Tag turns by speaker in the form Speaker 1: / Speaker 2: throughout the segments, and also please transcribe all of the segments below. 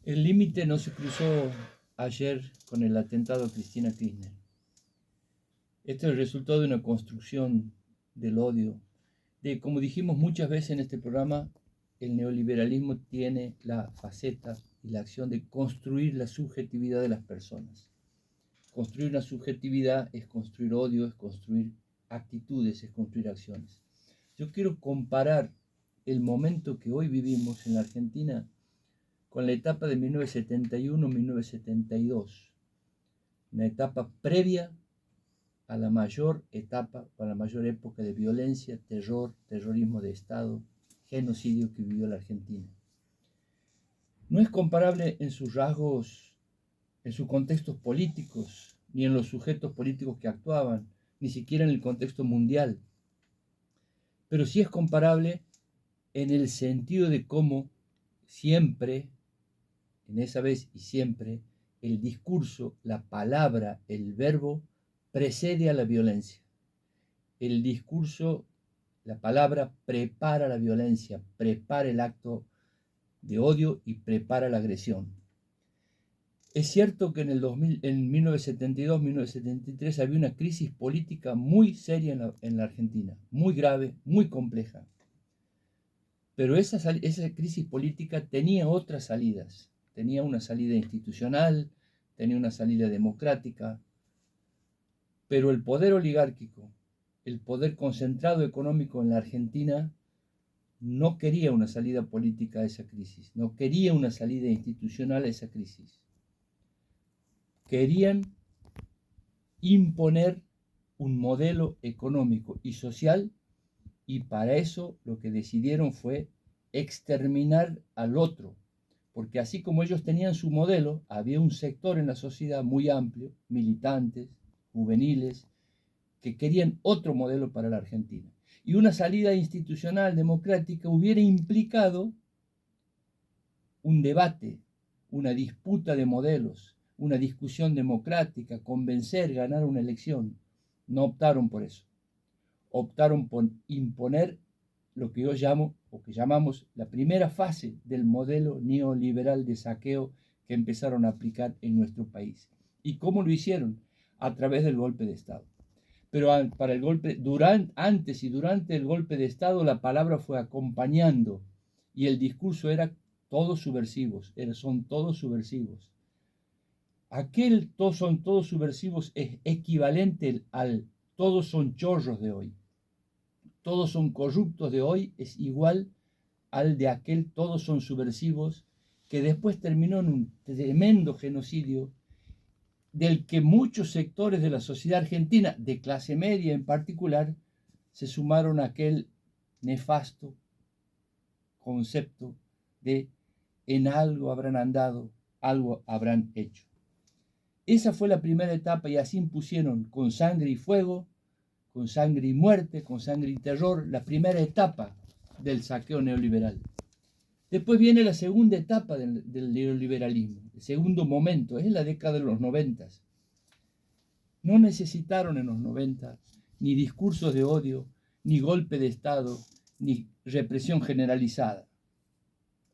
Speaker 1: El límite no se cruzó ayer con el atentado a Cristina Kirchner. Este es el resultado de una construcción del odio. Como dijimos muchas veces en este programa, el neoliberalismo tiene la faceta y la acción de construir la subjetividad de las personas. Construir una subjetividad es construir odio, es construir actitudes, es construir acciones. Yo quiero comparar el momento que hoy vivimos en la Argentina con la etapa de 1971-1972, una etapa previa a la mayor etapa, a la mayor época de violencia, terror, terrorismo de Estado, genocidio que vivió la Argentina. No es comparable en sus rasgos, en sus contextos políticos, ni en los sujetos políticos que actuaban, ni siquiera en el contexto mundial, pero sí es comparable en el sentido de cómo siempre, en esa vez y siempre, el discurso, la palabra, el verbo, precede a la violencia. El discurso, la palabra, prepara la violencia, prepara el acto de odio y prepara la agresión. Es cierto que en 1972-1973 había una crisis política muy seria en la Argentina, muy grave, muy compleja. Pero esa crisis política tenía otras salidas. Tenía una salida institucional, tenía una salida democrática, pero el poder oligárquico, el poder concentrado económico en la Argentina, no quería una salida política a esa crisis, no quería una salida institucional a esa crisis. Querían imponer un modelo económico y social, y para eso lo que decidieron fue exterminar al otro, porque así como ellos tenían su modelo, había un sector en la sociedad muy amplio, militantes, juveniles, que querían otro modelo para la Argentina. Y una salida institucional democrática hubiera implicado un debate, una disputa de modelos, una discusión democrática, convencer, ganar una elección. No optaron por eso. Optaron por imponer lo que yo llamo, o que llamamos, la primera fase del modelo neoliberal de saqueo que empezaron a aplicar en nuestro país. ¿Y cómo lo hicieron? A través del golpe de Estado. Pero para el golpe, antes y durante el golpe de Estado, la palabra fue acompañando y el discurso era todos subversivos, son todos subversivos. Son todos subversivos es equivalente al todos son chorros de hoy. Todos son corruptos de hoy es igual al de aquel todos son subversivos, que después terminó en un tremendo genocidio del que muchos sectores de la sociedad argentina, de clase media en particular, se sumaron a aquel nefasto concepto de en algo habrán andado, algo habrán hecho. Esa fue la primera etapa y así impusieron con sangre y fuego, con sangre y muerte, con sangre y terror, la primera etapa del saqueo neoliberal. Después viene la segunda etapa del neoliberalismo, el segundo momento, es la década de los 90. No necesitaron en los 90 ni discursos de odio, ni golpe de Estado, ni represión generalizada.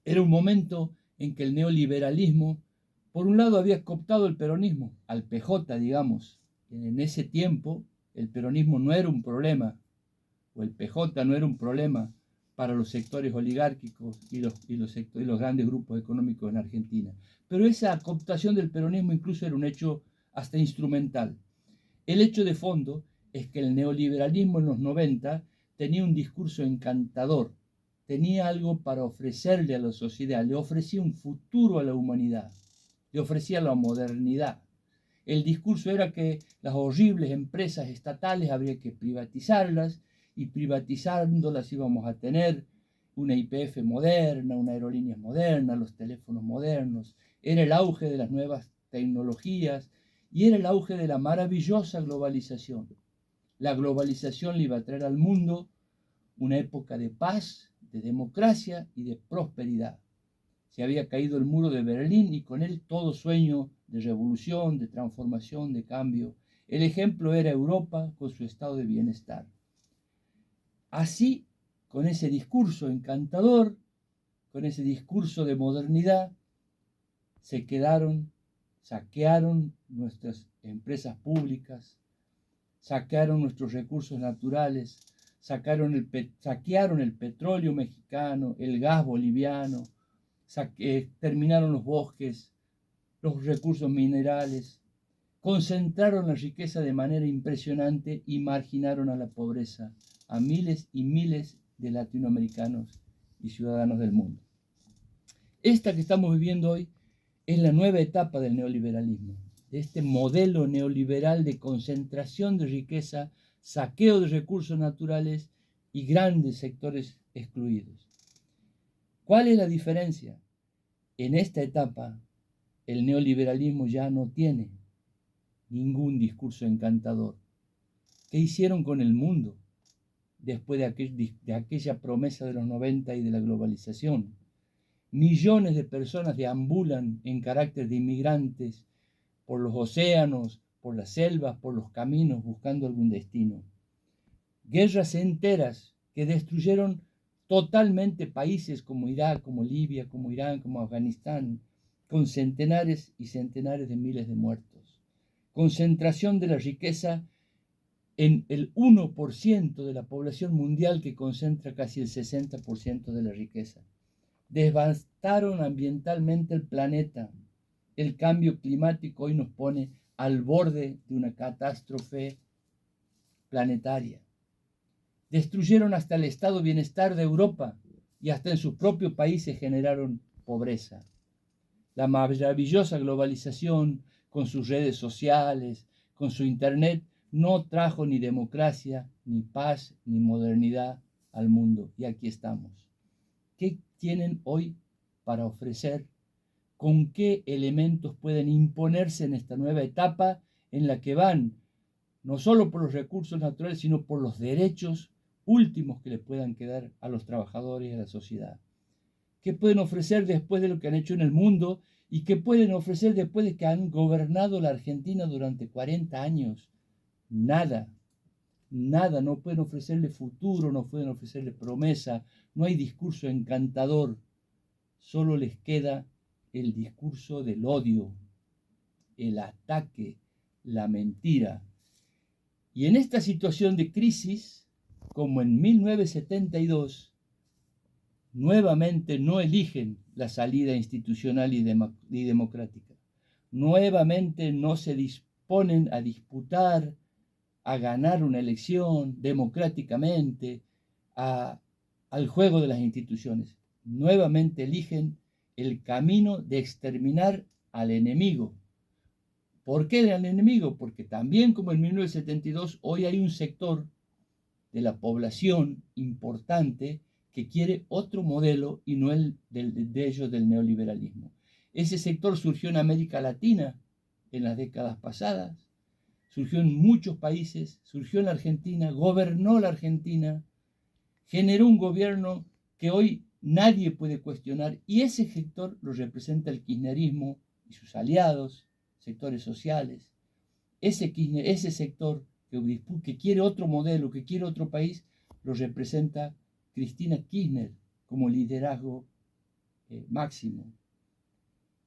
Speaker 1: Era un momento en que el neoliberalismo, por un lado, había cooptado el peronismo, al PJ, digamos. En ese tiempo, el peronismo no era un problema, o el PJ no era un problema para los sectores oligárquicos y los grandes grupos económicos en Argentina. Pero esa cooptación del peronismo incluso era un hecho hasta instrumental. El hecho de fondo es que el neoliberalismo en los 90 tenía un discurso encantador, tenía algo para ofrecerle a la sociedad, le ofrecía un futuro a la humanidad, le ofrecía la modernidad. El discurso era que las horribles empresas estatales habría que privatizarlas y privatizándolas íbamos a tener una YPF moderna, una aerolínea moderna, los teléfonos modernos. Era el auge de las nuevas tecnologías y era el auge de la maravillosa globalización. La globalización le iba a traer al mundo una época de paz, de democracia y de prosperidad. Se había caído el muro de Berlín y con él todo sueño de revolución, de transformación, de cambio. El ejemplo era Europa con su estado de bienestar. Así, con ese discurso encantador, con ese discurso de modernidad, saquearon nuestras empresas públicas, saquearon nuestros recursos naturales, saquearon el petróleo mexicano, el gas boliviano, terminaron los bosques, los recursos minerales, concentraron la riqueza de manera impresionante y marginaron a la pobreza a miles y miles de latinoamericanos y ciudadanos del mundo. Esta que estamos viviendo hoy es la nueva etapa del neoliberalismo, de este modelo neoliberal de concentración de riqueza, saqueo de recursos naturales y grandes sectores excluidos. ¿Cuál es la diferencia? En esta etapa, el neoliberalismo ya no tiene ningún discurso encantador. ¿Qué hicieron con el mundo después de aquella promesa de los 90 y de la globalización? Millones de personas deambulan en carácter de inmigrantes por los océanos, por las selvas, por los caminos, buscando algún destino. Guerras enteras que destruyeron totalmente países como Irak, como Libia, como Irán, como Afganistán, con centenares y centenares de miles de muertos. Concentración de la riqueza en el 1% de la población mundial, que concentra casi el 60% de la riqueza. Devastaron ambientalmente el planeta. El cambio climático hoy nos pone al borde de una catástrofe planetaria. Destruyeron hasta el estado de bienestar de Europa y hasta en sus propios países generaron pobreza. La maravillosa globalización, con sus redes sociales, con su internet, no trajo ni democracia, ni paz, ni modernidad al mundo. Y aquí estamos. ¿Qué tienen hoy para ofrecer? ¿Con qué elementos pueden imponerse en esta nueva etapa en la que van no solo por los recursos naturales, sino por los derechos últimos que les puedan quedar a los trabajadores y a la sociedad? ¿Qué pueden ofrecer después de lo que han hecho en el mundo? ¿Y qué pueden ofrecer después de que han gobernado la Argentina durante 40 años? Nada, nada, no pueden ofrecerle futuro, no pueden ofrecerle promesa, no hay discurso encantador, solo les queda el discurso del odio, el ataque, la mentira. Y en esta situación de crisis, como en 1972, nuevamente no eligen la salida institucional y democrática. Nuevamente no se disponen a disputar, a ganar una elección democráticamente, al juego de las instituciones. Nuevamente eligen el camino de exterminar al enemigo. ¿Por qué al enemigo? Porque también como en 1972, hoy hay un sector de la población importante que quiere otro modelo y no el de ellos del neoliberalismo. Ese sector surgió en América Latina en las décadas pasadas, surgió en muchos países, surgió en la Argentina, gobernó la Argentina, generó un gobierno que hoy nadie puede cuestionar, y ese sector lo representa el kirchnerismo y sus aliados, sectores sociales. Ese sector que quiere otro modelo, que quiere otro país, lo representa Cristina Kirchner como liderazgo máximo.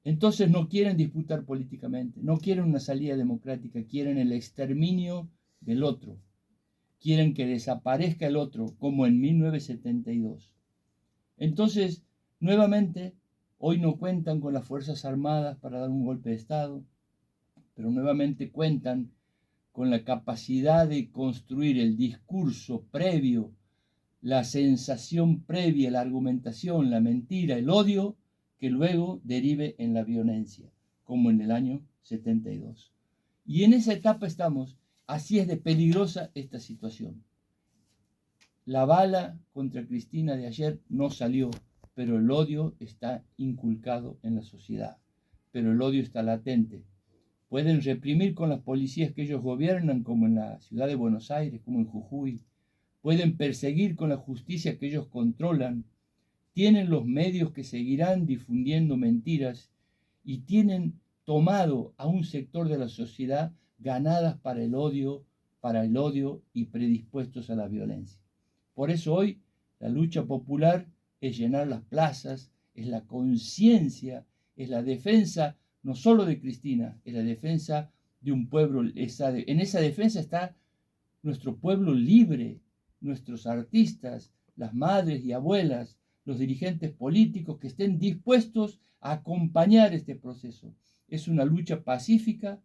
Speaker 1: Entonces no quieren disputar políticamente, no quieren una salida democrática, quieren el exterminio del otro. Quieren que desaparezca el otro, como en 1972. Entonces, nuevamente, hoy no cuentan con las Fuerzas Armadas para dar un golpe de Estado, pero nuevamente cuentan con la capacidad de construir el discurso previo, la sensación previa, la argumentación, la mentira, el odio, que luego derive en la violencia, como en el año 72. Y en esa etapa estamos. Así es de peligrosa esta situación. La bala contra Cristina de ayer no salió, pero el odio está inculcado en la sociedad, pero el odio está latente. Pueden reprimir con las policías que ellos gobiernan, como en la ciudad de Buenos Aires, como en Jujuy. Pueden perseguir con la justicia que ellos controlan. Tienen los medios que seguirán difundiendo mentiras y tienen tomado a un sector de la sociedad ganadas para el odio y predispuestos a la violencia. Por eso hoy la lucha popular es llenar las plazas, es la conciencia, es la defensa no solo de Cristina, es la defensa de un pueblo. En esa defensa está nuestro pueblo libre, nuestros artistas, las madres y abuelas, los dirigentes políticos que estén dispuestos a acompañar este proceso. Es una lucha pacífica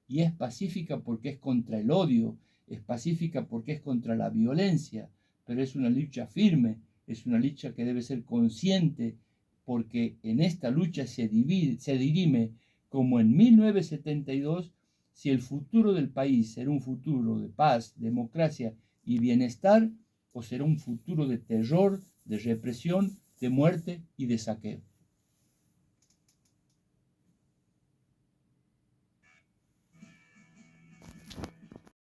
Speaker 1: y es pacífica porque es contra el odio, es pacífica porque es contra la violencia, pero es una lucha firme, es una lucha que debe ser consciente porque en esta lucha se dirime como en 1972 si el futuro del país será un futuro de paz, democracia y bienestar o será un futuro de terror, de represión, de muerte y de saqueo.